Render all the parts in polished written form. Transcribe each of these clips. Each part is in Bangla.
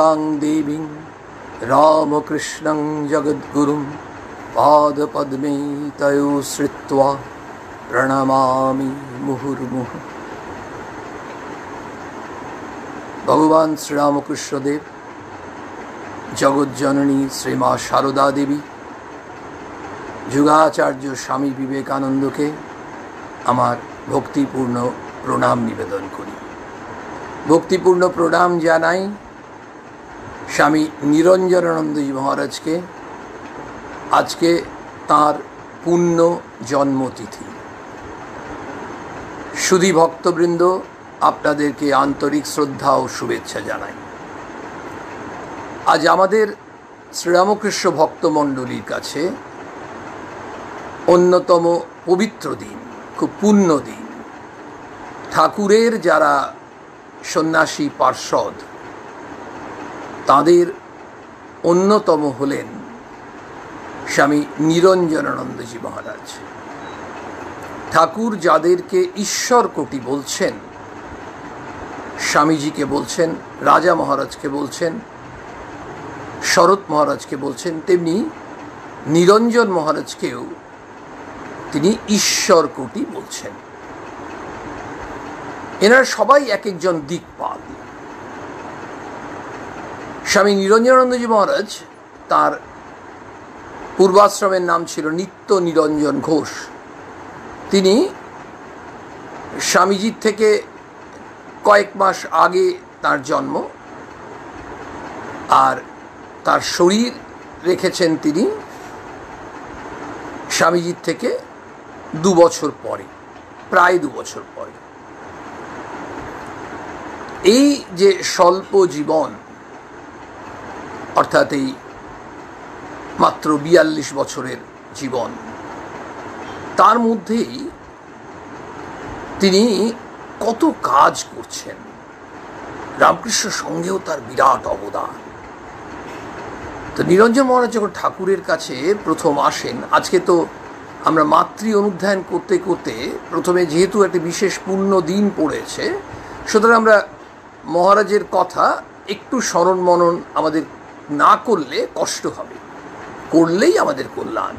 शारदां देवीं रामकृष्णं जगद्गुरुं पादपद्मे तयोः श्रित्वा प्रणमामि मुहुर्मुहुः। भगवान श्री रामकृष्ण देव, जगज्जननी श्री माँ शारदा देवी, যুগাচার্য স্বামী বিবেকানন্দকে আমার ভক্তিপূর্ণ প্রণাম নিবেদন করি। ভক্তিপূর্ণ প্রণাম জানাই স্বামী নিরঞ্জনানন্দজি মহারাজকে। আজকে তাঁর পুণ্য জন্মতিথি। সুধী ভক্তবৃন্দ, আপনাদেরকে আন্তরিক শ্রদ্ধা ও শুভেচ্ছা জানাই। আজ আমাদের শ্রীরামকৃষ্ণ ভক্তমণ্ডলীর কাছে অন্যতম পবিত্র দিন, খুব পুণ্য দিন। ঠাকুরের যারা সন্ন্যাসী পার্ষদ, তাদের অন্যতম হলেন স্বামী নিরঞ্জনানন্দজি মহারাজ। ঠাকুর যাদেরকে ঈশ্বর কোটি বলছেন, স্বামীজিকে বলছেন, রাজা মহারাজকে বলছেন, শরৎ মহারাজকে বলছেন, তেমনি নিরঞ্জন মহারাজকেও তিনি ঈশ্বর কোটি বলছেন। এনারা সবাই এক একজন দিকপাল। স্বামী নিরঞ্জনানন্দজি মহারাজ, তার পূর্বাশ্রমের নাম ছিল নিত্য নিরঞ্জন ঘোষ। তিনি স্বামীজির থেকে কয়েক মাস আগে তার জন্ম, আর তার শরীর রেখেছেন তিনি স্বামীজির থেকে 2 বছর পরে, প্রায় 2 বছর পরে। এই যে স্বল্প জীবন, অর্থাৎ এই মাত্র 42 বছরের জীবন, তার মধ্যেই তিনি কত কাজ করছেন। রামকৃষ্ণ সঙ্গেও তার বিরাট অবদান। তো নিরঞ্জন মহারাজ যখন ঠাকুরের কাছে প্রথম আসেন, আজকে তো আমরা মাতৃ অনুধ্যান করতে করতে প্রথমে যেহেতু একটা বিশেষ পুণ্য দিন পড়েছে, সুতরাং আমরা মহারাজের কথা একটু স্মরণ মনন আমাদের না করলে কষ্ট হবে, করলেই আমাদের কল্যাণ।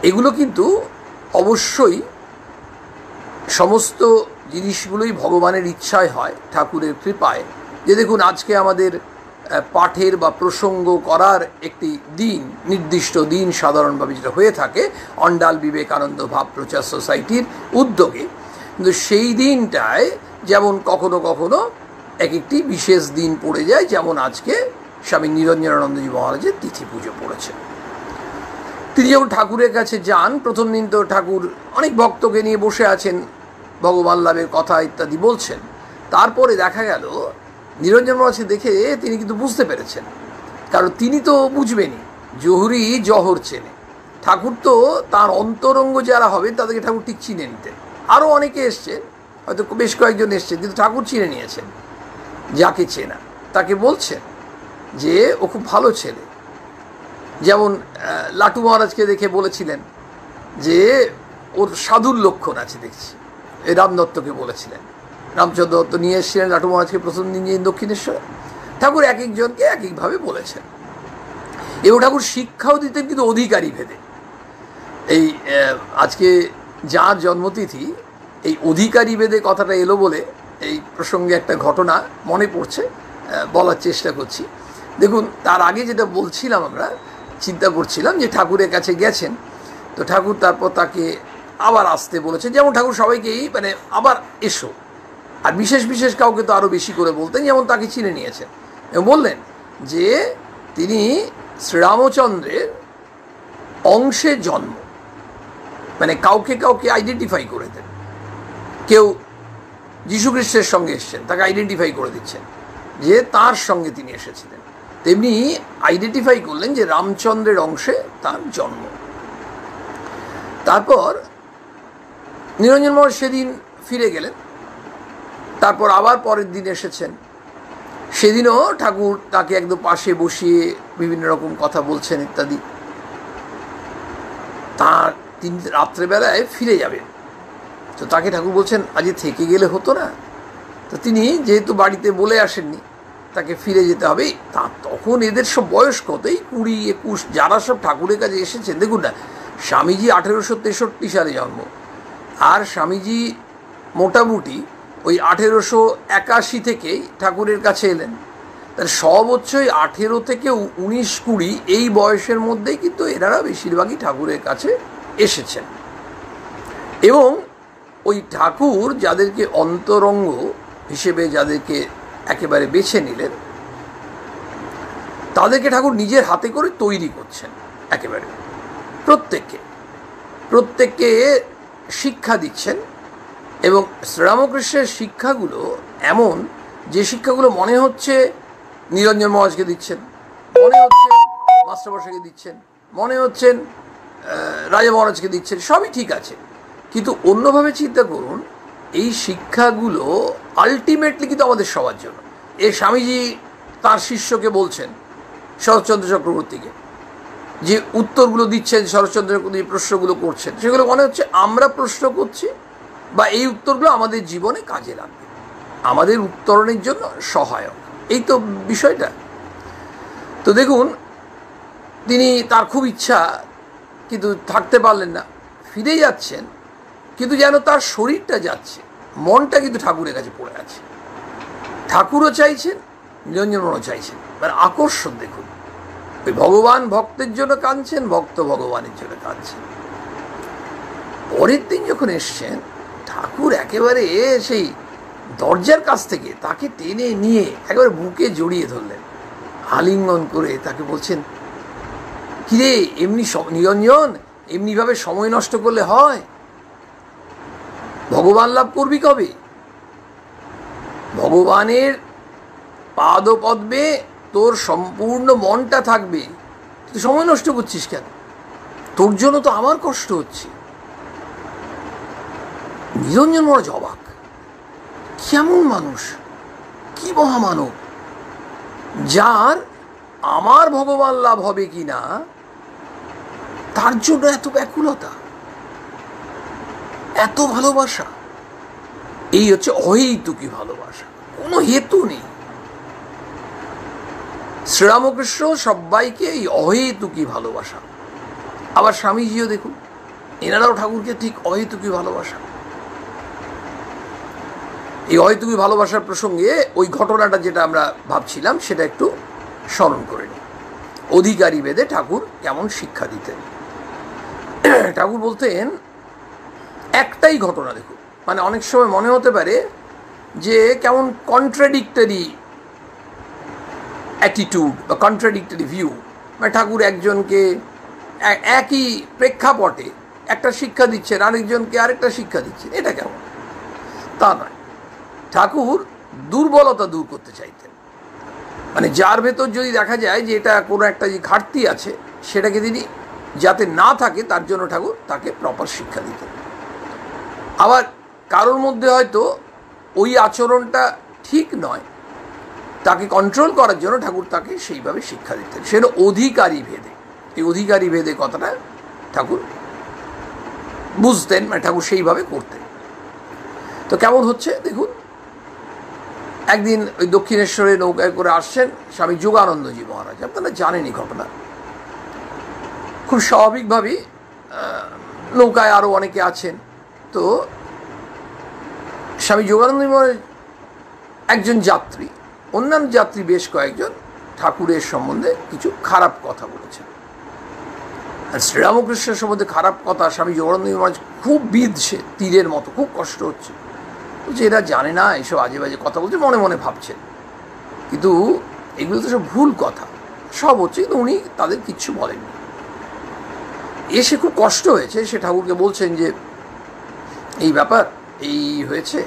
এগুলো কিন্তু অবশ্যই সমস্ত জিনিসগুলোই ভগবানের ইচ্ছায় হয়, ঠাকুরের কৃপায়। যে দেখুন, আজকে আমাদের পাঠের বা প্রসঙ্গ করার একটি দিন, নির্দিষ্ট দিন সাধারণভাবে যেটা হয়ে থাকে অন্ডাল বিবেকানন্দ ভাব প্রচার সোসাইটির উদ্যোগে, কিন্তু সেই দিনটায় যেমন কখনো কখনো এক একটি বিশেষ দিন পড়ে যায়, যেমন আজকে স্বামী নিরঞ্জনানন্দজি মহারাজের তিথি পুজো পড়েছে। তিনি যখন ঠাকুরের কাছে যান, প্রথম দিন তো ঠাকুর অনেক ভক্তকে নিয়ে বসে আছেন, ভগবান লাভের কথা ইত্যাদি বলছেন। তারপরে দেখা গেল নিরঞ্জন মহারাজকে দেখে তিনি কিন্তু বুঝতে পেরেছেন, কারণ তিনি তো বুঝবেনই, জহুরি জহর চেনে। ঠাকুর তো তার অন্তরঙ্গ যারা হবে তাদেরকে ঠাকুর ঠিক চিনে নিতেন। আরও অনেকে এসছেন, হয়তো বেশ কয়েকজন এসছেন, কিন্তু ঠাকুর চিনে নিয়েছেন যাকে চেনা, তাকে বলছেন যে ও খুব ভালো ছেলে। যেমন লাটু মহারাজকে দেখে বলেছিলেন যে ওর সাধুর লক্ষণ আছে দেখছি। এই রামদত্তকে বলেছিলেন, রামচন্দ্র দত্ত নিয়ে এসেছিলেন লাটু মহারাজকে প্রথম দিন যে দক্ষিণেশ্বরে। ঠাকুর এক একজনকে এক একভাবে বলেছেন, এবং ঠাকুর শিক্ষাও দিতেন কিন্তু অধিকারী ভেদে। এই আজকে যার জন্মতিথি, এই অধিকারী ভেদে কথাটা এলো বলে এই প্রসঙ্গে একটা ঘটনা মনে পড়ছে, বলার চেষ্টা করছি। দেখুন, তার আগে যেটা বলছিলাম, আমরা চিন্তা করছিলাম যে ঠাকুরের কাছে গেছেন, তো ঠাকুর তারপর তাকে আবার আসতে বলেছেন। যেমন ঠাকুর সবাইকেই মানে আবার এসো, আর বিশেষ বিশেষ কাউকে তো আরও বেশি করে বলতেন, যেমন তাকে চিনে নিয়েছেন এবং বললেন যে তিনি শ্রীরামচন্দ্রের অংশে জন্ম, মানে কাউকে কাউকে আইডেন্টিফাই করে দেন। কেউ যীশুখ্রিস্টের সঙ্গে এসছেন, তাকে আইডেন্টিফাই করে দিচ্ছেন যে তার সঙ্গে তিনি এসেছিলেন, তেমনি আইডেন্টিফাই করলেন যে রামচন্দ্রের অংশে তার জন্ম। তারপর নিরঞ্জন মহারাজ সেদিন ফিরে গেলেন, তারপর আবার পরের দিন এসেছেন। সেদিনও ঠাকুর তাকে একদম পাশে বসিয়ে বিভিন্ন রকম কথা বলছেন ইত্যাদি। তার তিনি রাত্রেবেলায় ফিরে যাবেন, তো তাকে ঠাকুর বলছেন আজকে থেকে গেলে হতো না। তো তিনি যেহেতু বাড়িতে বলে আসেননি, তাকে ফিরে যেতে হবে। তা তখন এদের সব বয়স কত, এই 20-21, যারা সব ঠাকুরের কাছে এসেছেন। দেখুন না, স্বামীজি 1863 সালে জন্ম, আর স্বামীজি মোটামুটি ওই 1881 থেকেই ঠাকুরের কাছে এলেন। তার সর্বোচ্চ 18 থেকে 19-20 এই বয়সের মধ্যেই কিন্তু এনারা বেশিরভাগই ঠাকুরের কাছে এসেছেন। এবং ওই ঠাকুর যাদেরকে অন্তরঙ্গ হিসেবে যাদেরকে একেবারে বেছে নিলেন, তাদেরকে ঠাকুর নিজের হাতে করে তৈরি করছেন। একেবারে প্রত্যেককে শিক্ষা দিচ্ছেন। এবং শ্রীরামকৃষ্ণের শিক্ষাগুলো এমন যে শিক্ষাগুলো মনে হচ্ছে নিরঞ্জন মহারাজকে দিচ্ছেন, মনে হচ্ছে মাস্টারমশাইকে দিচ্ছেন, মনে হচ্ছেন রাজা মহারাজকে দিচ্ছেন, সবই ঠিক আছে। কিন্তু অন্যভাবে চিন্তা করুন, এই শিক্ষাগুলো আলটিমেটলি কিন্তু আমাদের সবার জন্য। স্বামীজি তার শিষ্যকে বলছেন, শরৎচন্দ্র চক্রবর্তীকে, যে উত্তরগুলো দিচ্ছেন, শরৎচন্দ্র চক্রবর্তী প্রশ্নগুলো করছেন, সেগুলো মনে হচ্ছে আমরা প্রশ্ন করছি বা এই উত্তরগুলো আমাদের জীবনে কাজে লাগবে, আমাদের উত্তরণের জন্য সহায়ক, এই তো বিষয়টা। তো দেখুন, তার খুব ইচ্ছা, কিন্তু থাকতে পারলেন না, ফিরে যাচ্ছেন, কিন্তু যেন তার শরীরটা যাচ্ছে, মনটা কিন্তু ঠাকুরের কাছে পড়ে আছে। ঠাকুরও চাইছেন, নিরঞ্জনও চাইছেন। মানে আকর্ষণ দেখুন, ওই ভগবান ভক্তের জন্য কাঁদছেন, ভক্ত ভগবানের জন্য কাঁদছেন। পরের দিন যখন এসছেন, ঠাকুর একেবারে সেই দরজার কাছ থেকে তাকে টেনে নিয়ে একেবারে বুকে জড়িয়ে ধরলেন, আলিঙ্গন করে তাকে বলছেন, কিরে এমনি নিরঞ্জন, এমনিভাবে সময় নষ্ট করলে হয়? ভগবান লাভ করবি কবে? ভগবানের পাদপদ্মে তোর সম্পূর্ণ মনটা থাকবে, তুই সময় নষ্ট করছিস কেন? তোর জন্য তো আমার কষ্ট হচ্ছে। নিরঞ্জন মহারাজ অবাক, কেমন মানুষ, কি মহামানব, যার আমার ভগবান লাভ হবে কিনা তার জন্য এত ব্যাকুলতা, এত ভালোবাসা। এই হচ্ছে অহেতুকী ভালোবাসা, কোনো হেতু নেই। শ্রীরামকৃষ্ণ সবাইকে এই অহেতুকী ভালোবাসা। আবার স্বামীজিও দেখুন, এনারাও ঠাকুরকে ঠিক অহেতুকী ভালোবাসা। এই অহেতুকী ভালোবাসার প্রসঙ্গে ওই ঘটনাটা যেটা আমরা ভাবছিলাম সেটা একটু স্মরণ করে নিই। অধিকারী ভেদে ঠাকুর কেমন শিক্ষা দিতেন। ঠাকুর বলতেন, একটাই ঘটনা দেখুন, মানে অনেক সময় মনে হতে পারে যে কেমন কন্ট্রাডিক্টরি অ্যাটিটিউড বা কন্ট্রাডিক্টরি ভিউ, মানে ঠাকুর একজনকে একই প্রেক্ষাপটে একটা শিক্ষা দিচ্ছেন, আরেকজনকে আরেকটা শিক্ষা দিচ্ছেন, এটা কেমন? তা নয়, ঠাকুর দুর্বলতা দূর করতে চাইতেন। মানে যার ভেতর যদি দেখা যায় যে এটা কোনো একটা যে ঘাটতি আছে, সেটাকে তিনি যাতে না থাকে তার জন্য ঠাকুর তাকে প্রপার শিক্ষা দিতেন। আবার কারোর মধ্যে হয়তো ওই আচরণটা ঠিক নয়, তাকে কন্ট্রোল করার জন্য ঠাকুর তাকে সেইভাবে শিক্ষা দিতেন। সেটা অধিকারী ভেদে, এই অধিকারী ভেদে কথাটা ঠাকুর বুঝতেন, মানে ঠাকুর সেইভাবে করতেন। তো কেমন হচ্ছে দেখুন, একদিন ওই দক্ষিণেশ্বরে নৌকায় করে আসছেন স্বামী যোগানন্দজি মহারাজ। আপনারা জানেনই ঘটনা। খুব স্বাভাবিকভাবেই নৌকায় আরও অনেকে আছেন। তো স্বামী যোগানন্দ মহারাজ একজন যাত্রী, অন্যান্য যাত্রী বেশ কয়েকজন ঠাকুরের সম্বন্ধে কিছু খারাপ কথা বলেছেন। আর শ্রীরামকৃষ্ণের সম্বন্ধে খারাপ কথা স্বামী যোগানন্দ মহারাজ খুব বিঁধছে, তীরের মতো, খুব কষ্ট হচ্ছে। বলছে এরা জানে না, এইসব আজে বাজে কথা বলছে, মনে মনে ভাবছেন, কিন্তু এগুলো তো সব ভুল কথা, সব হচ্ছে, কিন্তু উনি তাদের কিচ্ছু বলেননি। এসে খুব কষ্ট হয়েছে, সে ঠাকুরকে বলছেন যে এই ব্যাপার, এই হয়েছে।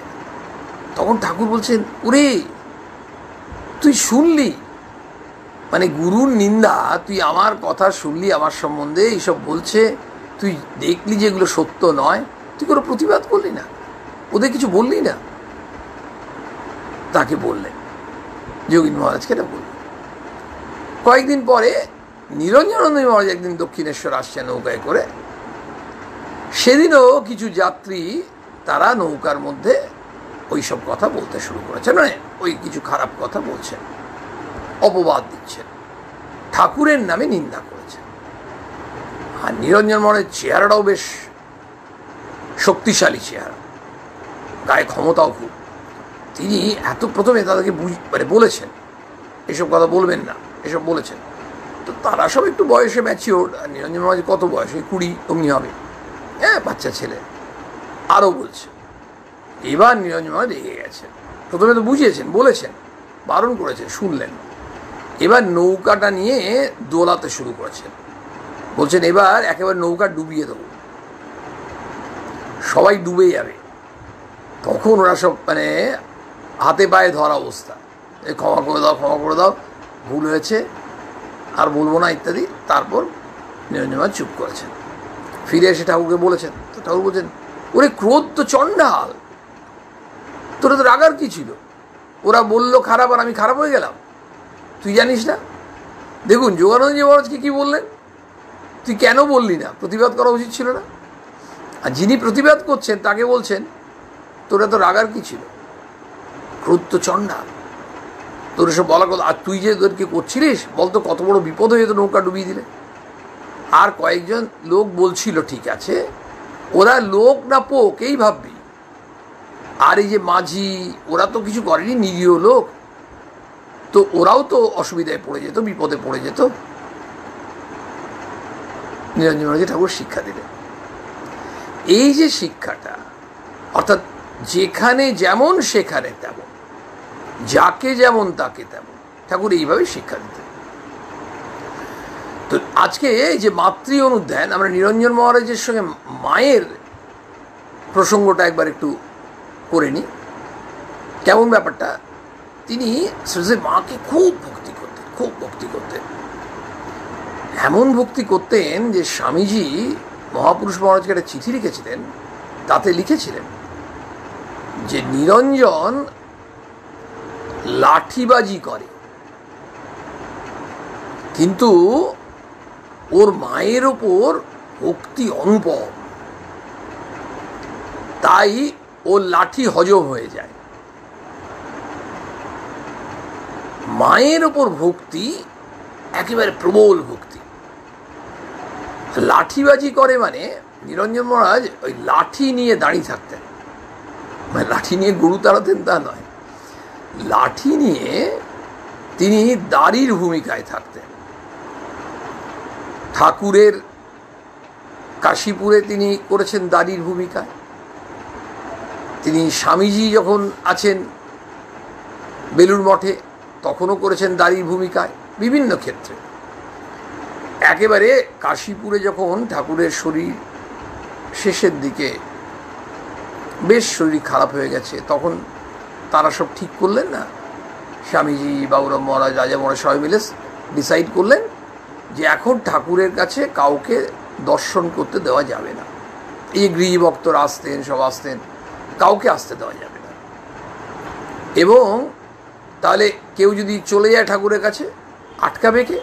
তখন ঠাকুর বলছেন, ওরে তুই শুনলি, মানে গুরুর নিন্দা, তুই আমার কথা শুনলি, আমার সম্বন্ধে এইসব বলছে, তুই দেখলি যে এগুলো সত্য নয়, তুই কোনো প্রতিবাদ করলি না, ওদের কিছু বললি না? তাকে বললেন, যোগীন মহারাজকে এটা বললেন। কয়েকদিন পরে নিরঞ্জনানন্দ মহারাজ একদিন দক্ষিণেশ্বর আসছেন নৌকায় করে। সেদিনও কিছু যাত্রী তারা নৌকার মধ্যে ওই সব কথা বলতে শুরু করেছে, মানে ওই কিছু খারাপ কথা বলছেন। অপবাদ দিচ্ছেন, ঠাকুরের নামে নিন্দা করেছেন। আর নিরঞ্জন মহারাজের চেহারাটাও বেশ শক্তিশালী চেহারা, গায়ে ক্ষমতাও খুব। তিনি এত প্রথমে তাদেরকে বলেছেন এসব কথা বলবেন না, এসব বলেছেন। তো তারা সব একটু বয়সে ম্যাচিওর। নিরঞ্জন মহারাজ কত বয়স, ওই 20 অমনি হবে, হ্যাঁ, বাচ্চা ছেলে। আরও বলছে। এবার নিরঞ্জন মহারাজ রেগে গেছেন। প্রথমে তো বুঝিয়েছেন, বলেছেন, বারণ করেছেন, শুনলেন। এবার নৌকাটা নিয়ে দোলাতে শুরু করেছেন। বলছেন এবার একেবারে নৌকা ডুবিয়ে দেবো, সবাই ডুবে যাবে। তখন ওরা সব হাতে পায়ে ধরা অবস্থা, ক্ষমা করে দাও, ক্ষমা করে দাও, ভুল হয়েছে, আর বলবো না ইত্যাদি। তারপর নিরঞ্জন মহারাজ চুপ করেছেন। ফিরে এসে ঠাকুরকে বলেছেন। তো ঠাকুর বলছেন, ওরে ক্রোধ তো চণ্ডাল, তোরা তো রাগার কি ছিল? ওরা বললো খারাপ আর আমি খারাপ হয়ে গেলাম, তুই জানিস না? দেখুন যোগানন্দ মহারাজকে কি বললেন, তুই কেন বললি না? প্রতিবাদ করা উচিত ছিল না? আর যিনি প্রতিবাদ করছেন তাকে বলছেন তোরা তো রাগার কি ছিল, ক্রোধ তো চণ্ডাল, তোর এসব বলা কথা। আর তুই যে তোদেরকে করছিলিস বলতো, কত বড় বিপদ হয়ে যেত নৌকা ডুবিয়ে দিলে। আর কয়েকজন লোক বলছিল, ঠিক আছে, ওরা লোক না পোক এই ভাববি। আর এই যে মাঝি, ওরা তো কিছু করেনি, নিরীহ লোক, তো ওরাও তো অসুবিধায় পড়ে যেত, বিপদে পড়ে যেত। নিরঞ্জন মহারাজ ঠাকুর শিক্ষা দিলেন। এই যে শিক্ষাটা, অর্থাৎ যেখানে যেমন সেখানে তেমন, যাকে যেমন তাকে তেমন, ঠাকুর এইভাবে শিক্ষা দিতেন। তো আজকে এই যে মাতৃ অনুধ্যান, আমরা নিরঞ্জন মহারাজের সঙ্গে মায়ের প্রসঙ্গটা একবার একটু করে নিই। কেমন ব্যাপারটা? তিনি শ্রীশ্রী মাকে খুব ভক্তি করতেন, খুব ভক্তি করতেন। এমন ভক্তি করতেন যে স্বামীজি মহাপুরুষ মহারাজকে একটা চিঠি লিখেছিলেন, তাতে লিখেছিলেন যে নিরঞ্জন লাঠিবাজি করে, কিন্তু ওর মায়ের ওপর ভক্তি অনুপম, তাই ওর লাঠি হজম হয়ে যায়। মায়ের ওপর ভক্তি একেবারে প্রবল ভক্তি। লাঠিবাজি করে মানে নিরঞ্জন মহারাজ ওই লাঠি নিয়ে দাঁড়িয়ে থাকতেন, মানে লাঠি নিয়ে গরু তাড়াতেন তা নয়, লাঠি নিয়ে তিনি দাড়ির ভূমিকায় থাকতেন। ঠাকুরের কাশীপুরে তিনি করেছেন দাড়ির ভূমিকায়, তিনি স্বামীজি যখন আছেন বেলুড় মঠে তখনও করেছেন দাড়ির ভূমিকায়, বিভিন্ন ক্ষেত্রে। একেবারে কাশীপুরে যখন ঠাকুরের শরীর শেষের দিকে বেশ শরীর খারাপ হয়ে গেছে, তখন তারা সব ঠিক করলেন না, স্বামীজি, বাবুরাম মহারাজ, রাজা মহারাজ সবাই মিলে ডিসাইড করলেন যে এখন ঠাকুরের কাছে কাউকে দর্শন করতে দেওয়া যাবে না। এই গৃহী ভক্তরা আসতেন, সব আসতেন, কাউকে আসতে দেওয়া যাবে না। এবং তাহলে কেউ যদি চলে যায় ঠাকুরের কাছে, আটকাবে কে?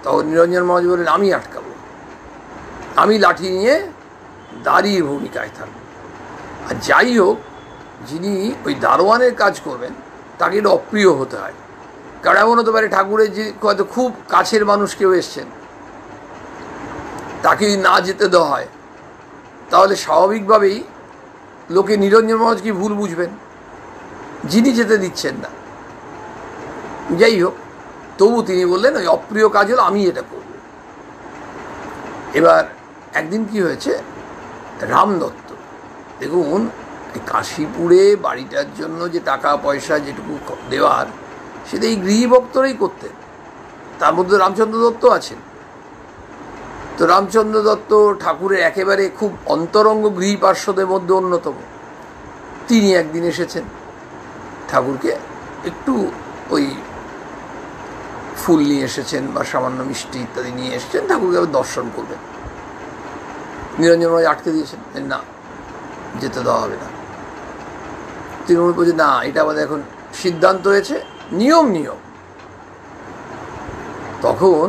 তখন নিরঞ্জন মহারাজ বললেন, আমি আটকাবো, আমি লাঠি নিয়ে দাড়ির ভূমিকায় থাকবো। আর যাই হোক, যিনি ওই দারোয়ানের কাজ করবেন তাকে এটা অপ্রিয় হতে হয়। কারণ এমন হতে পারে ঠাকুরের যে হয়তো খুব কাছের মানুষ কেউ এসছেন, তাকে যদি না যেতে দেওয়া হয় তাহলে স্বাভাবিকভাবেই লোকে নিরঞ্জন মহারাজকে ভুল বুঝবেন, যিনি যেতে দিচ্ছেন না। যাই হোক, তবু তিনি বললেন ওই অপ্রিয় কাজ হলো আমি এটা করব। এবার একদিন কি হয়েছে, রামদত্ত, দেখুন কাশীপুরে বাড়িটার জন্য যে টাকা পয়সা যেটুকু দেওয়ার, সেটা এই গৃহী ভক্তরাই করতেন। তার মধ্যে রামচন্দ্র দত্ত আছেন। তো রামচন্দ্র দত্ত ঠাকুরের একেবারে খুব অন্তরঙ্গ গৃহী পার্শ্বদের মধ্যে অন্যতম। তিনি একদিন এসেছেন ঠাকুরকে একটু ওই ফুল নিয়ে এসেছেন বা সামান্য মিষ্টি ইত্যাদি নিয়ে এসেছেন, ঠাকুরকে আবার দর্শন করবেন। নিরঞ্জন মহারাজ আটকে দিয়েছেন, না যেতে দেওয়া হবে না। তিনি বলছেন, না এটা আমাদের এখন সিদ্ধান্ত হয়েছে, নিয়ম নিয়ম। তখন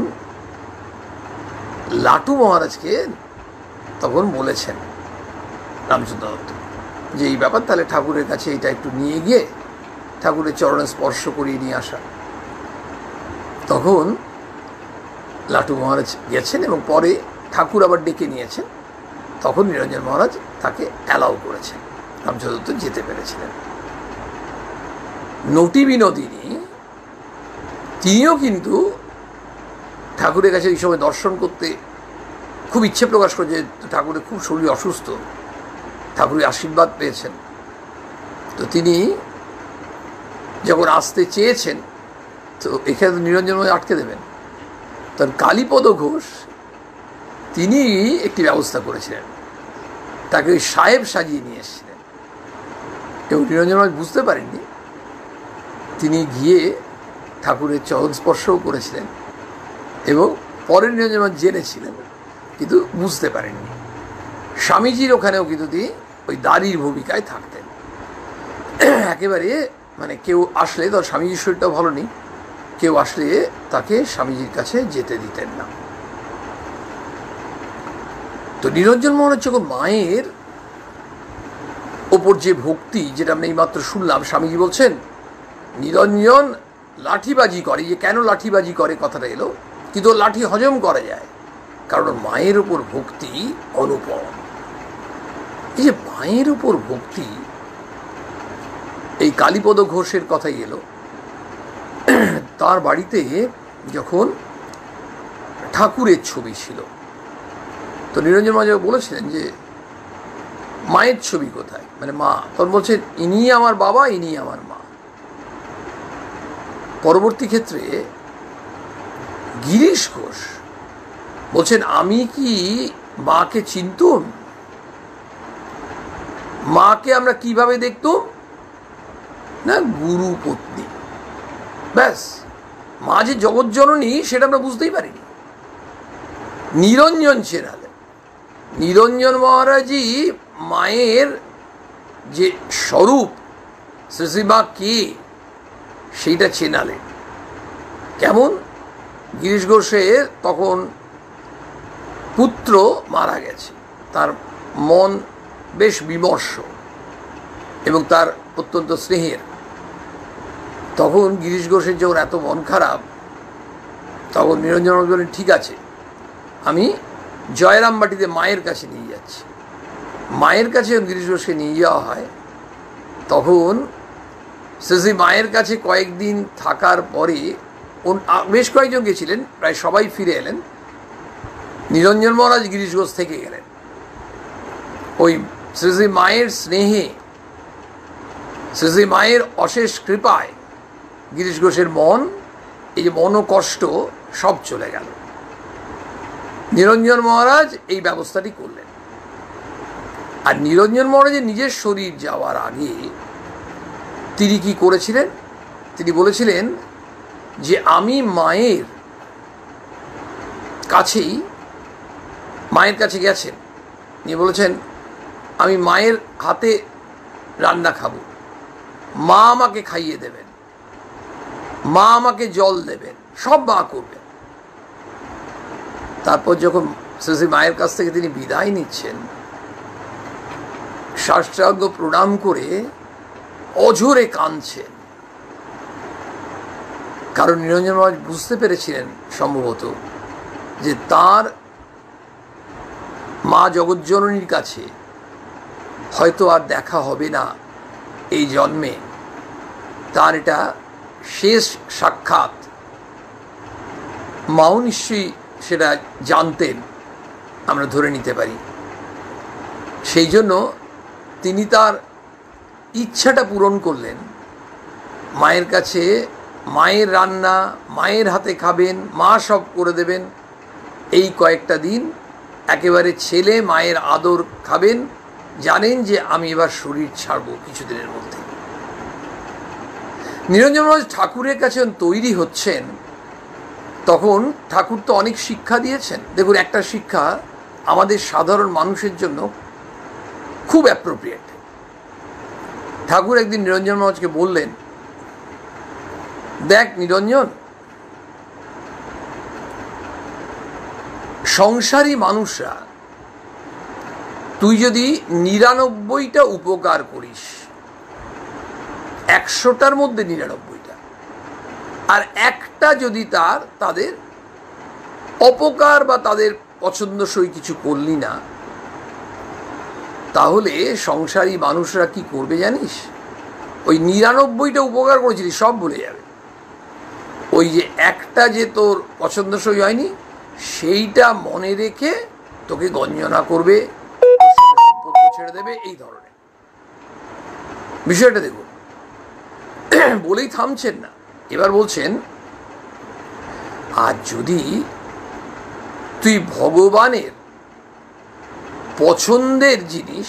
লাটু মহারাজকে তখন বলেছেন রামচন্দ্র দত্ত যে এই ব্যাপার, তাহলে ঠাকুরের কাছে এটা একটু নিয়ে গিয়ে ঠাকুরের চরণে স্পর্শ করিয়ে নিয়ে আসা। তখন লাটু মহারাজ গেছেন এবং পরে ঠাকুর আবার ডেকে নিয়েছেন। তখন নিরঞ্জন মহারাজ তাকে অ্যালাউ করেছেন, রামচন্দ্র দত্ত যেতে পেরেছিলেন। নটি বিনোদিনী তিনিও কিন্তু ঠাকুরের কাছে এই সময় দর্শন করতে খুব ইচ্ছে প্রকাশ করেছে। ঠাকুরের খুব শরীর অসুস্থ, ঠাকুরের আশীর্বাদ পেয়েছেন। তো তিনি যখন আসতে চেয়েছেন, তো এখানে তো নিরঞ্জন মহারাজ আটকে দেবেন, তখন কালীপদ ঘোষ তিনি একটি ব্যবস্থা করেছিলেন, তাকে ওই সাহেব সাজিয়ে নিয়ে এসেছিলেন এবং নিরঞ্জন মহারাজ বুঝতে পারেননি। তিনি গিয়ে ঠাকুরের চরণ স্পর্শও করেছিলেন এবং পরে নিরঞ্জন মহারাজ জেনেছিলেন কিন্তু বুঝতে পারেননি। স্বামীজির ওখানেও কিন্তু তিনি ওই দাঁড়ির ভূমিকায় থাকতেন। একেবারে মানে কেউ আসলে, তো স্বামীজির শরীরটাও ভালো নেই, কেউ আসলে তাকে স্বামীজির কাছে যেতে দিতেন না। তো নিরঞ্জন মহারাজ যখন মায়ের ওপর যে ভক্তি, যেটা আমরা এইমাত্র শুনলাম, স্বামীজি বলছেন নিরঞ্জন লাঠিবাজি করে। যে কেন লাঠিবাজি করে কথাটা এলো, কিন্তু লাঠি হজম করা যায়, কারণ মায়ের ওপর ভক্তি অনুপম। এই যে মায়ের ওপর ভক্তি, এই কালীপদ ঘোষের কথাই এলো। তার বাড়িতে যখন ঠাকুরের ছবি ছিল, তো নিরঞ্জন মহারাজ বলেছিলেন যে মায়ের ছবি কোথায়, মানে মা। তখন বলছেন ইনি আমার বাবা, ইনি আমার মা। পরবর্তী ক্ষেত্রে গিরিশ ঘোষ বলছেন আমি কি মাকে চিনতুম? মাকে আমরা কিভাবে দেখতুম না, গুরু পত্নী, ব্যাস। মা যে জগৎজননী সেটা আমরা বুঝতেই পারিনি। নিরঞ্জন চেনালেন, নিরঞ্জন মহারাজই মায়ের যে স্বরূপ শ্রীশ্রীমা কে সেইটা চেনালেন। কেমন? গিরিশ ঘোষের তখন পুত্র মারা গেছে, তার মন বেশ বিমর্ষ এবং তার অত্যন্ত স্নেহের। তখন গিরিশ ঘোষের যখন এত মন খারাপ, তখন নিরঞ্জন বলেন ঠিক আছে, আমি জয়রামবাটিতে মায়ের কাছে নিয়ে যাচ্ছি। মায়ের কাছে গিরিশ ঘোষকে নিয়ে যাওয়া হয়। তখন শ্রী মায়ের কাছে কয়েকদিন থাকার পরে বেশ কয়েকজন গেছিলেন, প্রায় সবাই ফিরে এলেন। নিরঞ্জন মহারাজ গিরিশ ঘোষ থেকে গেলেন। ওই শ্রী মায়ের স্নেহে, শ্রী মায়ের অশেষ কৃপায় গিরিশ ঘোষের মন, এই যে মনোকষ্ট সব চলে গেল। নিরঞ্জন মহারাজ এই ব্যবস্থাটি করলেন। আর নিরঞ্জন মহারাজের নিজের শরীর যাওয়ার আগে তিনি কি করেছিলেন? তিনি বলেছিলেন যে আমি মায়ের কাছেই, মায়ের কাছে গেছেন, নিয়ে বলেছেন আমি মায়ের হাতে রান্না খাবো, মা আমাকে খাইয়ে দেবেন, মা আমাকে জল দেবেন, সব মা করবেন। তারপর যখন শ্রী মায়ের কাছ থেকে তিনি বিদায় নিচ্ছেন, সাষ্টাঙ্গ প্রণাম করে অঝোরে কাঁদছেন। কারণ নিরঞ্জন মহারাজ বুঝতে পেরেছিলেন সম্ভবত যে তার মা জগৎজননীর কাছে হয়তো আর দেখা হবে না এই জন্মে। তার এটা শেষ সাক্ষাৎ। মাও নিশ্চয়ই সেটা জানতেন, আমরা ধরে নিতে পারি। সেই জন্য তিনি তার ইচ্ছাটা পূরণ করলেন। মায়ের কাছে মায়ের রান্না, মায়ের হাতে খাবেন, মা সব করে দেবেন। এই কয়েকটা দিন একেবারে ছেলে মায়ের আদর খাবেন, জানেন যে আমি এবার শরীর ছাড়ব কিছুদিনের মধ্যে। নিরঞ্জন মহারাজ ঠাকুরের কাছে তৈরি হচ্ছেন, তখন ঠাকুর তো অনেক শিক্ষা দিয়েছেন। দেখুন, একটা শিক্ষা আমাদের সাধারণ মানুষের জন্য খুব অ্যাপ্রোপ্রিয়েট। ঠাকুর একদিন নিরঞ্জন মহারাজকে বললেন, দেখ নিরঞ্জন, সংসারী মানুষরা, তুই যদি ৯৯টা উপকার করিস, ১০০টার মধ্যে ৯৯টা, আর একটা যদি তাদের অপকার বা তাদের পছন্দসই কিছু করলি না, তাহলে সংসারী মানুষরা কি করবে জানিস? ওই 99টা উপকার করেছিলি সব ভুলে যাবে। ওই যে একটা যে তোর পছন্দসই হয়নি, সেইটা মনে রেখে তোকে গঞ্জনা করবে, সম্পর্ক ছেড়ে দেবে, এই ধরনের বিষয়টা দেখুন। বলেই থামছেন না, এবার বলছেন আর যদি তুই ভগবানের পছন্দের জিনিস,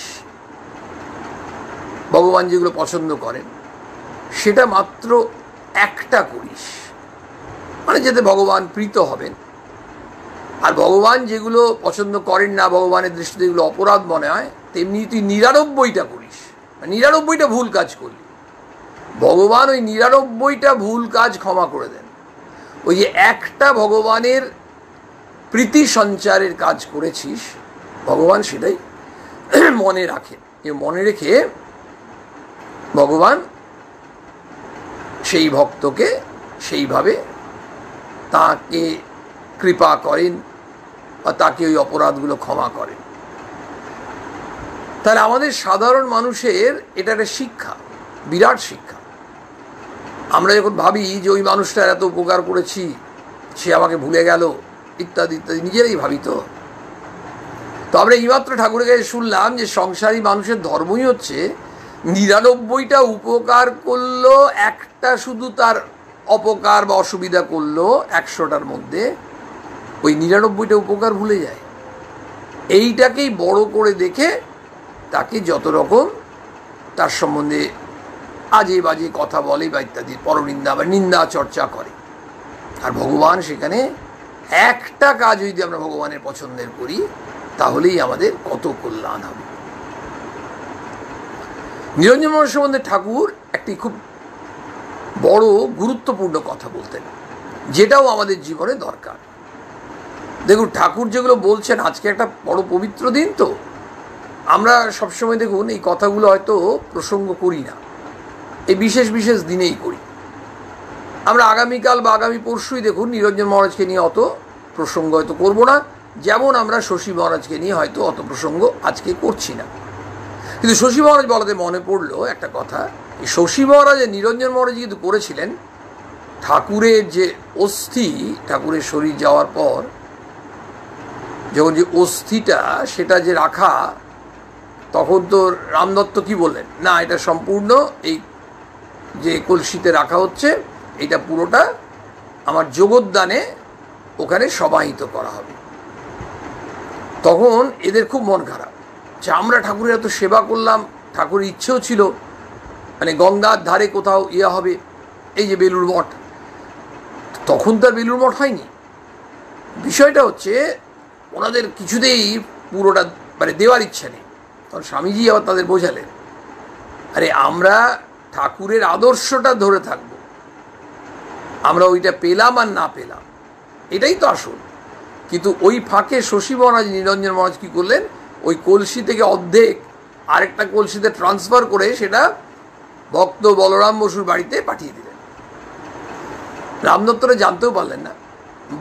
ভগবান যেগুলো পছন্দ করেন সেটা মাত্র একটা করিস, মানে যাতে ভগবান প্রীত হবেন, আর ভগবান যেগুলো পছন্দ করেন না, ভগবানের দৃষ্টিতে যেগুলো অপরাধ মনে হয়, তেমনি তুই 99টা করিস, 99টা ভুল কাজ করলি, ভগবান ওই 99টা ভুল কাজ ক্ষমা করে দেন। ওই যে একটা ভগবানের প্রীতি সঞ্চারের কাজ করেছিস, ভগবান সেটাই মনে রাখেন। এ মনে রেখে ভগবান সেই ভক্তকে সেইভাবে তাকে কৃপা করেন বা তাকে ওই অপরাধগুলো ক্ষমা করেন। তাহলে আমাদের সাধারণ মানুষের এটা একটা শিক্ষা, বিরাট শিক্ষা। আমরা যখন ভাবি যে ওই মানুষটার এত উপকার করেছি, সে আমাকে ভুলে গেল, ইত্যাদি ইত্যাদি, নিজেরাই ভাবি। তো আমরা এইমাত্র ঠাকুরের কাছে শুনলাম যে সংসারী মানুষের ধর্মই হচ্ছে 99টা উপকার করলো, একটা শুধু তার অপকার বা অসুবিধা করলো 100টার মধ্যে, ওই 99টা উপকার ভুলে যায়। এইটাকেই বড় করে দেখে তাকে যত রকম তার সম্বন্ধে আজে বাজে কথা বলে বা ইত্যাদি, পরনিন্দা বা নিন্দা চর্চা করে। আর ভগবান সেখানে একটা কাজ যদি আমরা ভগবানের পছন্দের করি, তাহলেই আমাদের কত কল্যাণ হবে। নিরঞ্জন মহারাজ সম্বন্ধে ঠাকুর একটি খুব বড় গুরুত্বপূর্ণ কথা বলতেন, যেটাও আমাদের জীবনে দরকার। দেখুন, ঠাকুর যেগুলো বলছেন, আজকে একটা বড় পবিত্র দিন, তো আমরা সবসময় দেখুন এই কথাগুলো হয়তো প্রসঙ্গ করি না, এই বিশেষ বিশেষ দিনেই করি। আমরা আগামীকাল বা আগামী পরশুই দেখুন নিরঞ্জন মহারাজকে নিয়ে অত প্রসঙ্গ হয়তো করবো না, যেমন আমরা শশী মহারাজকে নিয়ে হয়তো অত প্রসঙ্গ আজকে করছি না। কিন্তু শশী মহারাজ বলাতে মনে পড়লো একটা কথা, এই শশী মহারাজ নিরঞ্জন মহারাজ কিন্তু করেছিলেন ঠাকুরের যে অস্থি, ঠাকুরের শরীর যাওয়ার পর যখন যে অস্থিটা সেটা যে রাখা, তখন তো রামদত্ত কি বললেন, না এটা সম্পূর্ণ এই যে কলসিতে রাখা হচ্ছে, এটা পুরোটা আমার জগদ্দানে ওখানে সমাহিত করা হবে। তখন এদের খুব মন খারাপ যে আমরা ঠাকুরের এত সেবা করলাম, ঠাকুরের ইচ্ছেও ছিল মানে গঙ্গার ধারে কোথাও হবে, এই যে বেলুড় মঠ, তখন তার বেলুড় মঠ হয়নি। বিষয়টা হচ্ছে ওনাদের কিছুতেই পুরোটা মানে দেওয়ার ইচ্ছা নেই। তখন স্বামীজি আবার তাদের বোঝালেন, আরে আমরা ঠাকুরের আদর্শটা ধরে থাকব, আমরা ওইটা পেলাম আর না পেলাম এটাই তো আসল। কিন্তু ওই ফাঁকে শশী মহারাজ, নিরঞ্জন মহারাজ কী করলেন, ওই কলসি থেকে অর্ধেক আরেকটা কলসিতে ট্রান্সফার করে সেটা ভক্ত বলরাম বসুর বাড়িতে পাঠিয়ে দিলেন। রামদত্তরা জানতেও পারলেন না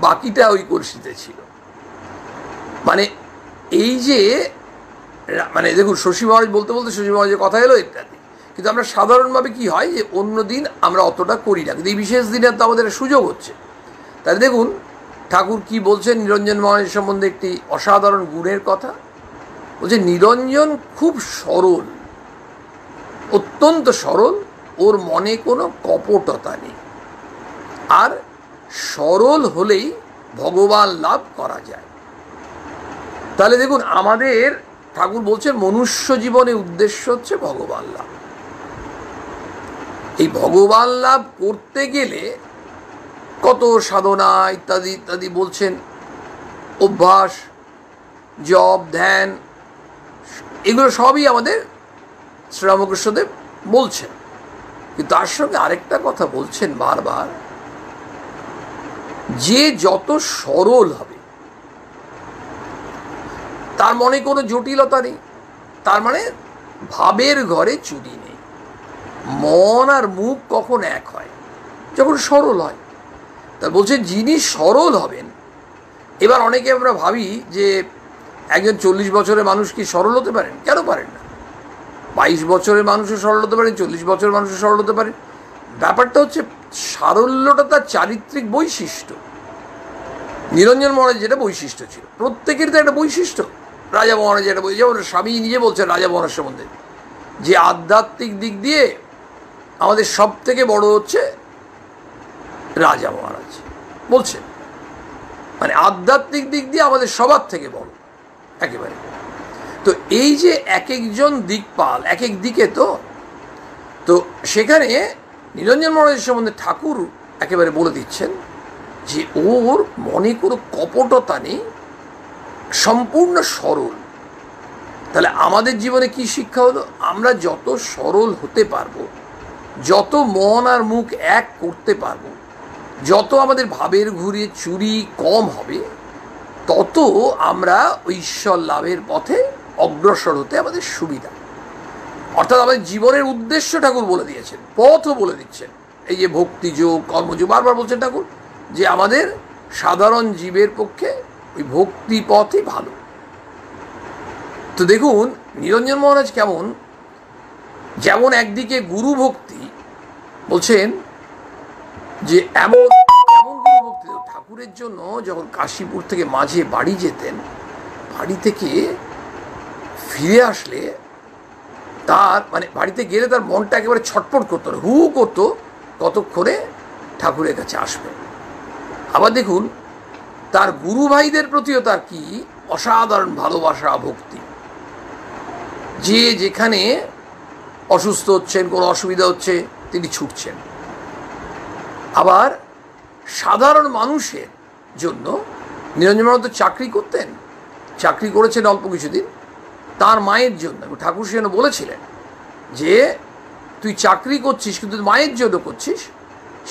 বাকিটা ওই কলসিতে ছিল। মানে এই যে মানে দেখুন, শশী মহারাজ বলতে বলতে শশী মহারাজের কথা এলো ইত্যাদি, কিন্তু আমরা সাধারণভাবে কি হয় যে অন্য দিন আমরা অতটা করি না, কিন্তু এই বিশেষ দিনে তো আমাদের সুযোগ হচ্ছে। তাহলে দেখুন ঠাকুর কি বলছেন নিরঞ্জন মহারাজের সম্বন্ধে একটি অসাধারণ গুণের কথা। বলছে নিরঞ্জন খুব সরল, অত্যন্ত সরল, ওর মনে কোনো কপটতা নেই, আর সরল হলেই ভগবান লাভ করা যায়। তাহলে দেখুন আমাদের ঠাকুর বলছেন মনুষ্য জীবনের উদ্দেশ্য হচ্ছে ভগবান লাভ। এই ভগবান লাভ করতে গেলে কত সাধনা ইত্যাদি ইত্যাদি বলছেন, অভ্যাস, জপ, ধ্যান, এগুলো সবই আমাদের শ্রীরামকৃষ্ণদেব বলছেন। কিন্তু তার সঙ্গে আরেকটা কথা বলছেন বারবার, যে যত সরল হবে তার মনে কোনো জটিলতা নেই, তার মানে ভাবের ঘরে চুরি নেই। মন আর মুখ কখন এক হয়, যখন সরল হয়। তা বলছেন যিনি সরল হবেন। এবার অনেকে আমরা ভাবি যে একজন 40 বছরের মানুষ কি সরল হতে পারেন? কেন পারেন না? 22 বছরের মানুষও সরল হতে পারেন, 40 বছরের মানুষও সরল হতে পারেন। ব্যাপারটা হচ্ছে সারল্যটা তার চারিত্রিক বৈশিষ্ট্য। নিরঞ্জন মহারাজ যেটা বৈশিষ্ট্য ছিল, প্রত্যেকের তো একটা বৈশিষ্ট্য। রাজা মহারাজ একটা বৈশিষ্ট্য, যেমন স্বামী নিজে বলছেন রাজা মহারাজ সম্বন্ধে যে আধ্যাত্মিক দিক দিয়ে আমাদের সব থেকে বড় হচ্ছে রাজা মহারাজ বলছেন, মানে আধ্যাত্মিক দিক দিয়ে আমাদের সবার থেকে বড় একেবারে। তো এই যে এক একজন দিকপাল এক এক দিকে, তো সেখানে নিরঞ্জন মহারাজের সম্বন্ধে ঠাকুর একেবারে বলে দিচ্ছেন যে ওর মনে কোনো কপটতা নেই, সম্পূর্ণ সরল। তাহলে আমাদের জীবনে কি শিক্ষা হলো? আমরা যত সরল হতে পারবো, যত মন আর মুখ এক করতে পারবো, যত আমাদের ভাবের ঘুরিয়ে চুরি কম হবে, তত আমরা ঈশ্বর লাভের পথে অগ্রসর হতে আমাদের সুবিধা। অর্থাৎ আমাদের জীবনের উদ্দেশ্য ঠাকুর বলে দিয়েছেন, পথও বলে দিচ্ছেন। এই যে ভক্তিযোগ, কর্মযোগ, বারবার বলছেন ঠাকুর যে আমাদের সাধারণ জীবের পক্ষে ওই ভক্তি পথই ভালো। তো দেখুন নিরঞ্জন মহারাজ কেমন, যেমন একদিকে গুরু ভক্তি বলছেন যে এমন এমন গুরু ভক্তি। ঠাকুরের জন্য যখন কাশীপুর থেকে মাঝে বাড়ি যেতেন, বাড়ি থেকে ফিরে আসলে তার মানে বাড়িতে গেলে তার মনটা একেবারে ছটফট করতো না, হু করতো কতক্ষণে ঠাকুরের কাছে আসবে। আবার দেখুন তার গুরু ভাইদের প্রতিও তার কি অসাধারণ ভালোবাসা, ভক্তি। যে যেখানে অসুস্থ হচ্ছেন, কোনো অসুবিধা হচ্ছে, তিনি ছুটছেন। আবার সাধারণ মানুষের জন্য নিরঞ্জন মহারাজ তো চাকরি করতেন, চাকরি করেছেন অল্প কিছুদিন তার মায়ের জন্য। ঠাকুর সেন বলেছিলেন যে তুই চাকরি করছিস কিন্তু মায়ের জন্য করছিস,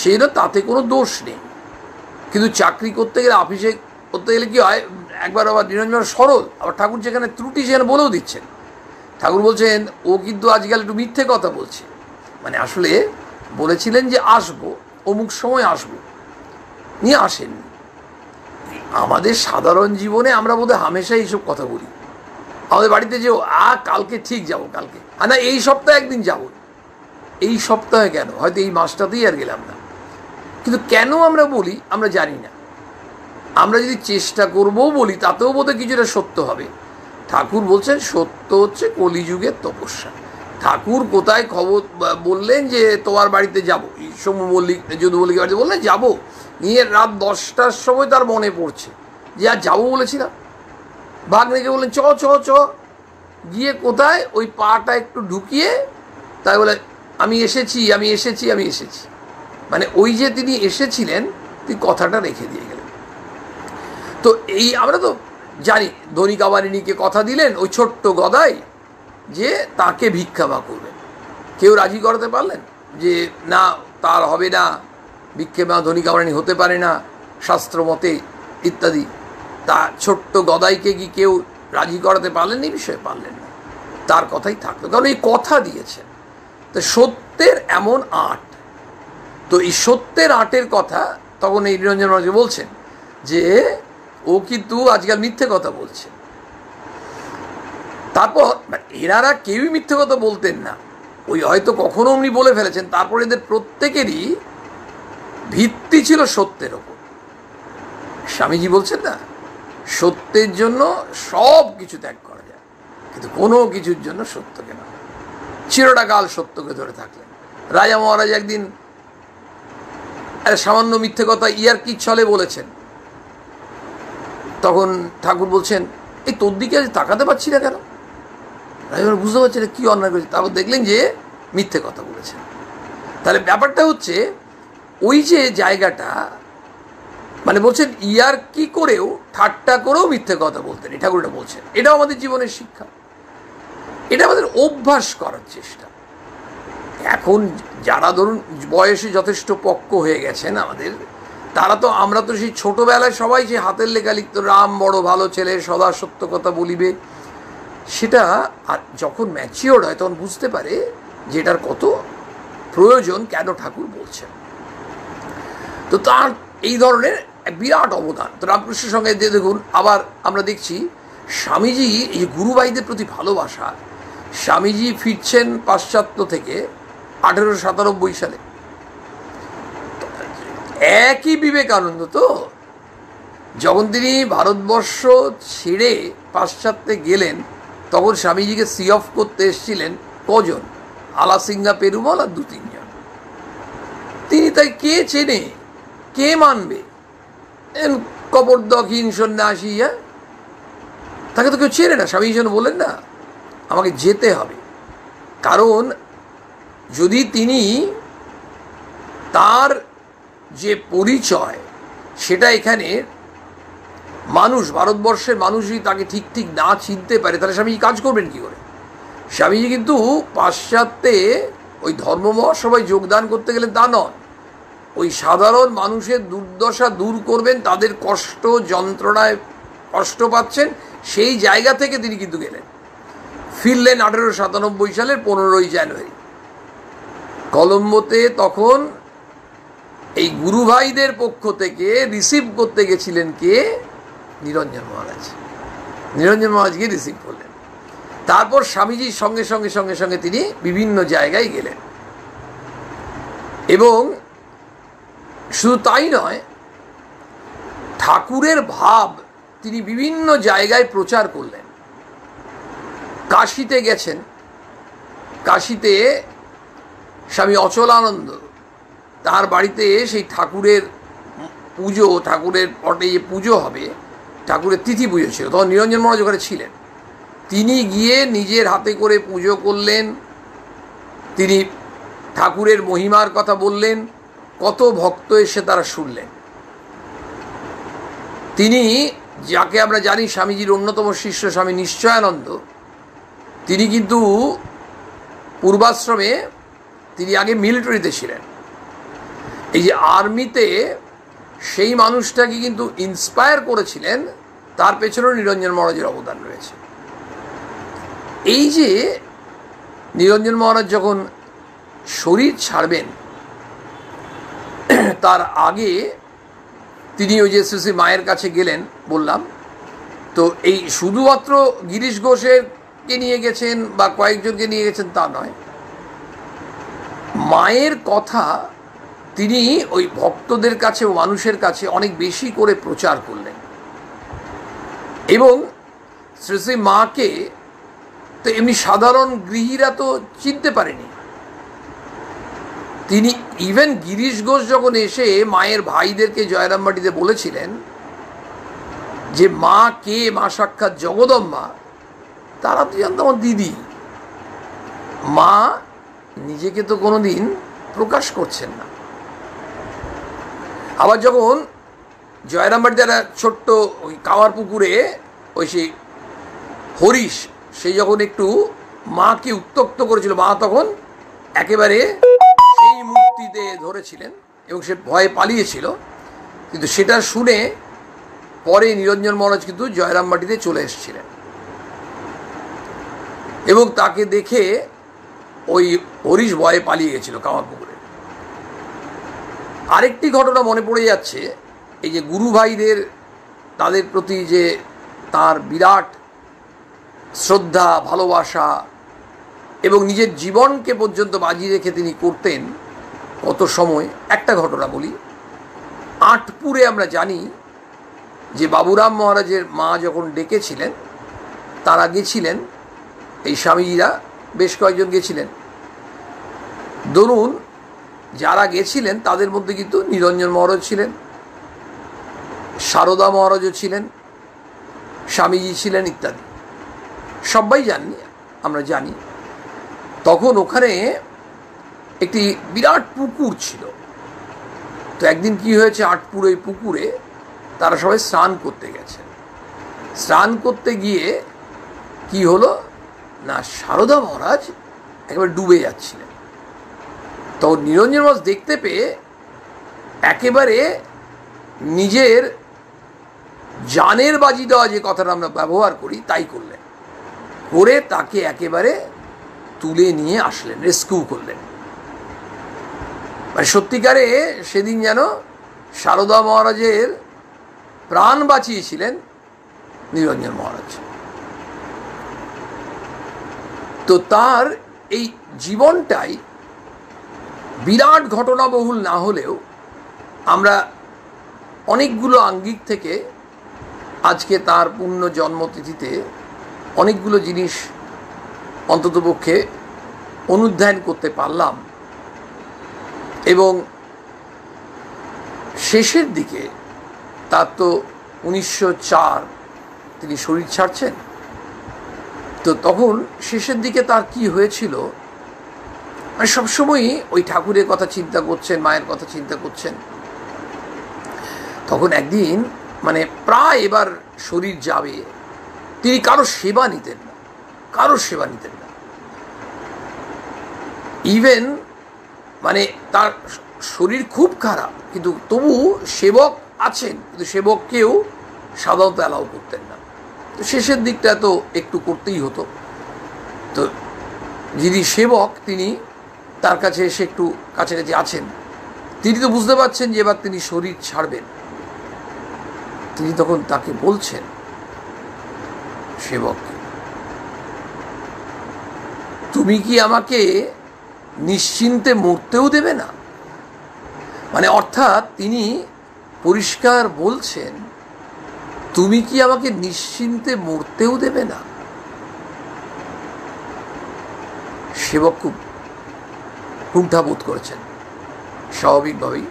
সেই জন্য তাতে কোনো দোষ নেই। কিন্তু চাকরি করতে গেলে, অফিসে করতে গেলে কী হয়, একবার আবার নিরঞ্জন সরল, আবার ঠাকুর যেখানে ত্রুটি সেখানে বলেও দিচ্ছেন। ঠাকুর বলছেন ও কিন্তু আজকাল একটু মিথ্যে কথা বলছে, মানে আসলে বলেছিলেন যে আসবো, অমুক সময় আসবো, নিয়ে আসেননি। আমাদের সাধারণ জীবনে আমরা বোধহয় হামেশা এইসব কথা বলি। আমাদের বাড়িতে যে কালকে ঠিক যাবো, কালকে না এই সপ্তাহে একদিন যাবো, এই সপ্তাহে কেন, হয়তো এই মাসটাতেই আর গেলাম না। কিন্তু কেন আমরা বলি আমরা জানি না। আমরা যদি চেষ্টা করবও বলি তাতেও বোধহয় কিছুটা সত্য হবে। ঠাকুর বলছেন সত্য হচ্ছে কলিযুগের তপস্যা। ঠাকুর কোথায় খবর বললেন যে তোমার বাড়িতে যাবো, সৌম্য মল্লিক যদু মল্লিকের বাড়িতে বললেন যাবো, নিয়ে রাত 10টার সময় তার মনে পড়ছে যে আর যাবো বলেছিলাম। ভাগ্নেকে বললেন চ চ চ, গিয়ে কোথায় ওই পাটা একটু ঢুকিয়ে তাই বলে আমি এসেছি আমি এসেছি আমি এসেছি, মানে ওই যে তিনি এসেছিলেন তিনি কথাটা রেখে দিয়ে গেলেন। তো এই আমরা তো জানি ধনী কামারিনীকে কথা দিলেন ওই ছোট্ট গদাই যে তাকে ভিক্ষা বা করবেন, কেউ রাজি করাতে পারলেন যে না তার হবে না, ভিক্ষে মা ধনী কামারিনী হতে পারে না শাস্ত্র মতে ইত্যাদি। তা ছোট্ট গদাইকে কি কেউ রাজি করাতে পারলেন? এই বিষয়ে পারলেন না, তার কথাই থাকলো, কারণ এই কথা দিয়েছেন। তো সত্যের এমন আট, তো এই সত্যের আটের কথা তখন এই নিরঞ্জন মহারাজ বলছেন যে ও কিন্তু আজকাল মিথ্যে কথা বলছে। তারপর এনারা কেউই মিথ্যে কথা বলতেন না, ওই হয়তো কখনো উনি বলে ফেলেছেন। তারপর এদের প্রত্যেকেরই ভিত্তি ছিল সত্যের ওপর। স্বামীজি বলছেন না, সত্যের জন্য সব কিছু ত্যাগ করা যায়, কিন্তু কোনো কিছুর জন্য সত্যকে না। চিরটা কাল সত্যকে ধরে থাকলেন। রাজা মহারাজ একদিন সামান্য মিথ্যে কথা ইয়ার্কি ছলে বলেছেন, তখন ঠাকুর বলছেন এই তোর দিকে আজ তাকাতে পারছি না কেন? রাজা বুঝতে পারছি না কী অন্যায় করেছে। তারপর দেখলেন যে মিথ্যে কথা বলেছেন। তাহলে ব্যাপারটা হচ্ছে ওই যে জায়গাটা, মানে বলছেন ইয়ার্কি করেও ঠাট্টা করেও মিথ্যে কথা বলতেন, এই ঠাকুরটা বলছেন। এটাও আমাদের জীবনের শিক্ষা, এটা আমাদের অভ্যাস করার চেষ্টা। এখন যারা ধরুন বয়সে যথেষ্ট পক্ক হয়ে গেছেন আমাদের, তারা তো, আমরা তো সেই ছোটোবেলায় সবাই যে হাতের লেখা লিখত, রাম বড় ভালো ছেলে সদা সত্য কথা বলিবে, সেটা আর যখন ম্যাচিওর হয় তখন বুঝতে পারে যে এটার কত প্রয়োজন, কেন ঠাকুর বলছেন। তো তার এই ধরনের বিরাট অবদান। তো রামকৃষ্ণের সঙ্গে যে দেখুন, আবার আমরা দেখছি স্বামীজি এই যে গুরুভাইদের প্রতি ভালোবাসা, স্বামীজি ফিরছেন পাশ্চাত্য থেকে 1897 সালে, একই বিবেকানন্দ তো যখন তিনি ভারতবর্ষ ছেড়ে পাশ্চাত্যে গেলেন, তখন স্বামীজিকে সি অফ করতে এসেছিলেন কজন? আলাসিঙ্গা পেরুমল আর 2-3 জন। তিনি তাই কে চেনে, কে মানবে? কপরদক্ষিণ সন্ন্যাসী, হ্যাঁ, তাকে তো কেউ চেনে না। স্বামীজি যেন বলেন না, আমাকে যেতে হবে। কারণ যদি তিনি তার যে পরিচয় সেটা এখানে মানুষ, ভারতবর্ষের মানুষই তাকে ঠিক ঠিক না চিনতে পারে, তাহলে স্বামীজি কাজ করবেন কী করে? স্বামীজি কিন্তু পাশ্চাত্যে ওই ধর্ম মহাসভায় যোগদান করতে গেলেন তা নয়, ওই সাধারণ মানুষের দুর্দশা দূর করবেন, তাদের কষ্ট যন্ত্রণায় কষ্ট পাচ্ছেন, সেই জায়গা থেকে তিনি কিন্তু গেলেন। ফিরলেন 1897 সালের 15ই জানুয়ারি। কলম্বোতে তখন এই গুরুভাইদের পক্ষ থেকে রিসিভ করতে গেছিলেন কে? নিরঞ্জন মহারাজ। নিরঞ্জন মহারাজকে রিসিভ করলেন। তারপর স্বামীজির সঙ্গে সঙ্গে সঙ্গে সঙ্গে তিনি বিভিন্ন জায়গায় গেলেন, এবং শুধু তাই নয়, ঠাকুরের ভাব তিনি বিভিন্ন জায়গায় প্রচার করলেন। কাশীতে গেছেন, কাশীতে স্বামী অচলানন্দ তার বাড়িতে সেই ঠাকুরের পুজো, ঠাকুরের পটে যে পুজো হবে, ঠাকুরের তিথি পুজো ছিল, তখন নিরঞ্জন মহারাজ ওখানে ছিলেন। তিনি গিয়ে নিজের হাতে করে পুজো করলেন, তিনি ঠাকুরের মহিমার কথা বললেন, কত ভক্ত এসে তারা শুনলেন। তিনি, যাকে আমরা জানি স্বামীজির অন্যতম শিষ্য স্বামী নিশ্চয়ানন্দ, তিনি কিন্তু পূর্বাশ্রমে, তিনি আগে মিলিটারিতে ছিলেন। এই যে আর্মিতে সেই মানুষটাকে কিন্তু ইন্সপায়ার করেছিলেন, তার পেছনেও নিরঞ্জন মহারাজের অবদান রয়েছে। এই যে নিরঞ্জন মহারাজ যখন শরীর ছাড়বেন, তার আগে তিনি ওই যে শ্রী মায়ের কাছে গেলেন বললাম, তো এই শুধুমাত্র গিরিশ ঘোষকে নিয়ে গেছেন বা কয়েকজনকে নিয়ে গেছেন তা নয়, মায়ের কথা তিনি ওই ভক্তদের কাছে ও মানুষের কাছে অনেক বেশি করে প্রচার করলেন। এবং শ্রী শ্রী মাকে তো এমনি সাধারণ গৃহীরা তো চিনতে পারেনি। তিনি ইভেন গিরিশ ঘোষ যখন এসে মায়ের ভাইদেরকে জয়রামবাটিতে বলেছিলেন যে মা কে, মা সাক্ষাৎ জগদম্বা, তারা তো জানতো আমার দিদি। মা নিজেকে তো কোনোদিন প্রকাশ করছেন না। আবার যখন জয়রামবাটিতে একটা ছোট্ট ওই কাওয়ার পুকুরে ওই সেই হরিশ, সে যখন একটু মাকে উত্ত্যক্ত করেছিল, মা তখন একেবারে সেই মূর্তিতে ধরেছিলেন এবং সে ভয়ে পালিয়েছিল। কিন্তু সেটা শুনে পরে নিরঞ্জন মহারাজ কিন্তু জয়রামবাটিতে চলে এসেছিলেন, এবং তাকে দেখে ওই হরিশ ভয়ে পালিয়ে গেছিল কামার পুকুরে। আরেকটি ঘটনা মনে পড়ে যাচ্ছে, এই যে গুরু ভাইদের, তাদের প্রতি যে তার বিরাট শ্রদ্ধা, ভালোবাসা, এবং নিজের জীবনকে পর্যন্ত বাজি রেখে তিনি করতেন কত সময়। একটা ঘটনা বলি, আটপুরে আমরা জানি যে বাবুরাম মহারাজের মা যখন ডেকেছিলেন, তারা গেছিলেন, এই স্বামীজিরা বেশ কয়েকজন গেছিলেন। ধরুন যারা গেছিলেন তাদের মধ্যে কিন্তু নিরঞ্জন মহারাজ ছিলেন, সারদা মহারাজও ছিলেন, স্বামীজি ছিলেন ইত্যাদি, সবাই জাননি, আমরা জানি। তখন ওখানে একটি বিরাট পুকুর ছিল। তো একদিন কি হয়েছে, আটপুর ওই পুকুরে তারা সবাই স্নান করতে গেছেন। স্নান করতে গিয়ে কি হলো না, সারদা মহারাজ একেবারে ডুবে যাচ্ছিলেন। তো নিরঞ্জন মহারাজ দেখতে পেয়ে একেবারে নিজের জানের বাজি দেওয়া যে কথাটা আমরা ব্যবহার করি তাই করলেন, করে তাকে একেবারে তুলে নিয়ে আসলেন, রেস্কিউ করলেন। মানে সত্যিকারে সেদিন যেন সারদা মহারাজের প্রাণ বাঁচিয়েছিলেন নিরঞ্জন মহারাজ। তো তার এই জীবনটাই বিরাট ঘটনাবহুল না হলেও আমরা অনেকগুলো আঙ্গিক থেকে আজকে তার পূর্ণ জন্মতিথিতে অনেকগুলো জিনিস অন্ততপক্ষে অনুধ্যান করতে পারলাম। এবং শেষের দিকে তার তো 1904 তিনি শরীর ছাড়ছেন। তো তখন শেষের দিকে তার কি হয়েছিল, মানে সবসময়ই ওই ঠাকুরের কথা চিন্তা করছেন, মায়ের কথা চিন্তা করছেন। তখন একদিন মানে প্রায় এবার শরীর যাবে, তিনি কারো সেবা নিতেন না, কারো সেবা নিতেন না। ইভেন মানে তার শরীর খুব খারাপ, কিন্তু তবু সেবক আছেন, কিন্তু সেবককেও সাধারণত অ্যালাউ করতেন না। তো শেষের দিকটা তো একটু করতেই হতো। তো যিনি সেবক তিনি তার কাছে এসে একটু কাছাকাছি আছেন, তিনি তো বুঝতে পারছেন যে এবার তিনি শরীর ছাড়বেন। তিনি তখন তাকে বলছেন, সেবক, তুমি কি আমাকে নিশ্চিন্তে মরতেও দেবে না? মানে অর্থাৎ তিনি পরিষ্কার বলছেন, তুমি কি আমাকে নিশ্চিন্তে মরতেও দেবে না? সেবক খুব কুণ্ঠাবোধ করেছেন, স্বাভাবিকভাবেই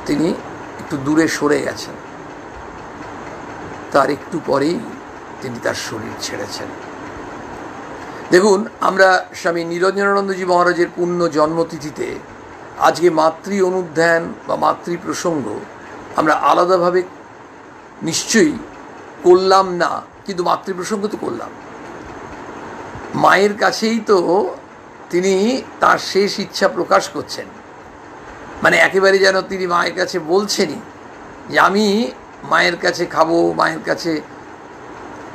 তিনি একটু দূরে সরে গেছেন। তার একটু পরেই তিনি তার শরীর ছেড়েছেন। দেখুন, আমরা স্বামী নিরঞ্জনানন্দজি মহারাজের পূর্ণ জন্মতিথিতে আজকে মাতৃ অনুধ্যান বা মাতৃ প্রসঙ্গ আমরা আলাদাভাবে নিশ্চয়ই করলাম না, কিন্তু মাতৃ প্রসঙ্গ তো করলাম। মায়ের কাছেই তো তিনি তার শেষ ইচ্ছা প্রকাশ করছেন, মানে একেবারে যেন তিনি মায়ের কাছে বলছেনই যে আমি মায়ের কাছে খাবো, মায়ের কাছে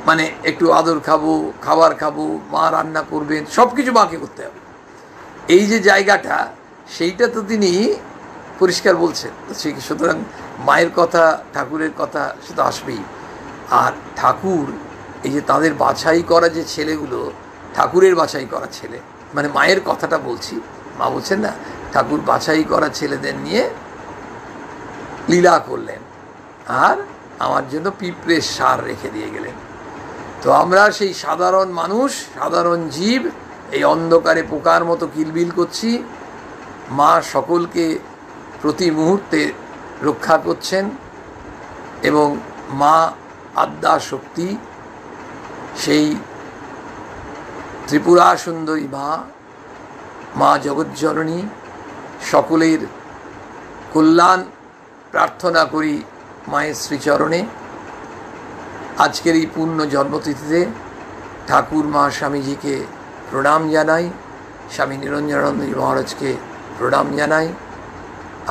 মানে একটু আদর খাবো, খাবার খাবো, মা রান্না করবেন, সব কিছু মাকে করতে হবে। এই যে জায়গাটা, সেইটা তো তিনি পরিষ্কার বলছেন। সুতরাং মায়ের কথা, ঠাকুরের কথা সে তো আসবেই। আর ঠাকুর এই যে তাদের বাছাই করা যে ছেলেগুলো, ঠাকুরের বাছাই করা ছেলে, মানে মায়ের কথাটা বলছি, মা বলছেন না, ঠাকুর বাছাই করা ছেলেদের নিয়ে লীলা করলেন আর আমার জন্য পিঁপড়ের সার রেখে দিয়ে গেলেন। তো আমরা সেই সাধারণ মানুষ, সাধারণ জীব, এই অন্ধকারে পোকার মতো কিলবিল করছি। মা সকলকে প্রতি মুহূর্তে রক্ষা করছেন এবং মা আদ্যা শক্তি, সেই ত্রিপুরা সুন্দরী মা জগজ্জননী, সকলের কল্যাণ প্রার্থনা করি মায়ের শ্রীচরণে। আজকের এই পূর্ণ জন্মতিথিতে ঠাকুর মা স্বামীজিকে প্রণাম জানাই, স্বামী নিরঞ্জনানন্দজি মহারাজকে প্রণাম জানাই,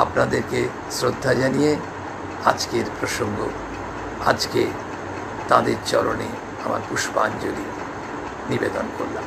আপনাদেরকে শ্রদ্ধা জানিয়ে আজকের প্রসঙ্গ, আজকে তাঁদের চরণে আমার পুষ্পাঞ্জলি নিবেদন করলাম।